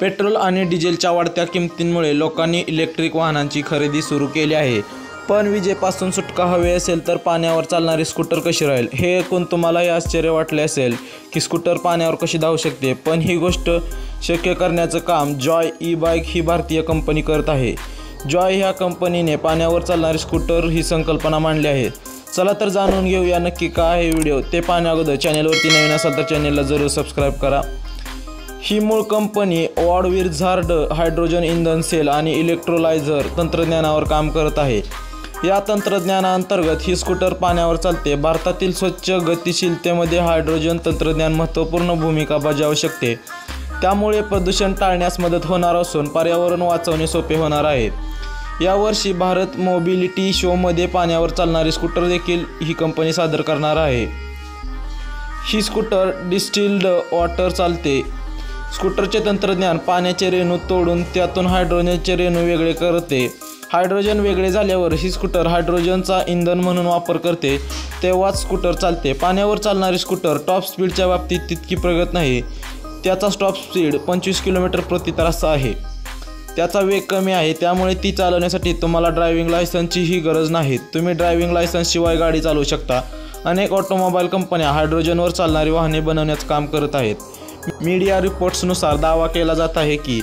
Petrol आणि डिझेलच्या वाढत्या किमतींमुळे लोकांनी इलेक्ट्रिक वाहनांची खरेदी सुरू केली आहे। पण विजेपासून सुटका हवी असेल तर पाण्यावर चालणारी स्कूटर कशी राहील? हे ऐकून तुम्हालाही आश्चर्य वाटले असेल की स्कूटर पाण्यावर कशी धावू शकते। पण ही गोष्ट शक्य करण्याचं काम जॉय ई-बाईक ही भारतीय कंपनी करत आहे। जॉय ह्या कंपनीने पाण्यावर चालणारी स्कूटर ही संकल्पना मांडली आहे। चला तर जाणून घेऊया नक्की काय आहे व्हिडिओ। ते पाहण्याअगोदर चॅनलवरती नवीन असाल तर चॅनलला जरूर सबस्क्राईब करा। ही मूळ कंपनी वॉडविझार्ड हायड्रोजन इंधन सेल आणि इलेक्ट्रोलायझर तंत्रज्ञानावर काम करत आहे। या तंत्रज्ञानाअंतर्गत ही स्कूटर पाण्यावर चालते। भारतातील स्वच्छ गतिशीलतेमध्ये हायड्रोजन तंत्रज्ञान महत्त्वपूर्ण भूमिका बजावू शकते। त्यामुळे प्रदूषण टाळण्यास मदत होणार असून पर्यावरण वाचवणे सोपे होणार आहे। यावर्षी भारत मोबिलिटी शोमध्ये पाण्यावर चालणारी स्कूटर देखील ही कंपनी सादर करणार आहे। ही स्कूटर डिस्टिल्ड वॉटर चालते। स्कूटरचे तंत्रज्ञान पाण्याचे रेणू तोडून त्यातून हायड्रोजनचे रेणू वेगळे करते। हायड्रोजन वेगळे झाल्यावर ही स्कूटर हायड्रोजनचा इंधन म्हणून वापर करते, तेव्हाच स्कूटर चालते। पाण्यावर चालणारी स्कूटर टॉप स्पीडच्या बाबतीत तितकी प्रगत नाही। त्याचा टॉप स्पीड 25 किलोमीटर प्रति तास आहे। त्याचा वेग कमी आहे, त्यामुळे ती चालवण्यासाठी तुम्हाला ड्रायव्हिंग लायसन्सचीही गरज नाही। तुम्ही ड्रायव्हिंग लायसन्सशिवाय गाडी चालवू शकता। अनेक ऑटोमोबाईल कंपन्या हायड्रोजनवर चालणारी वाहने बनवण्याचं काम करत आहेत। मीडिया रिपोर्ट्सनुसार दावा केला जात आहे की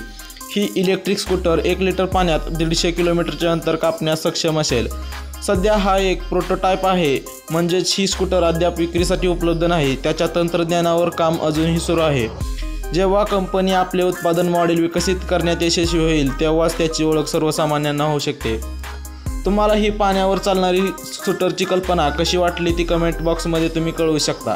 ही इलेक्ट्रिक स्कूटर 1 लिटर पाण्यात 150 किलोमीटरचे अंतर कापण्यास सक्षम असेल। सध्या हा एक प्रोटोटाइप आहे, म्हणजेच ही स्कूटर अद्याप विक्रीसाठी उपलब्ध नाही। त्याच्या तंत्रज्ञानावर काम अजूनही सुरू आहे। जेव्हा कंपनी आपले उत्पादन मॉडेल विकसित करण्यात यशस्वी होईल तेव्हाच त्याची ओळख सर्वसामान्यांना होऊ शकते। तुम्हाला ही पाण्यावर चालणारी स्कूटरची कल्पना कशी वाटली ती कमेंट बॉक्समध्ये तुम्ही कळवू शकता।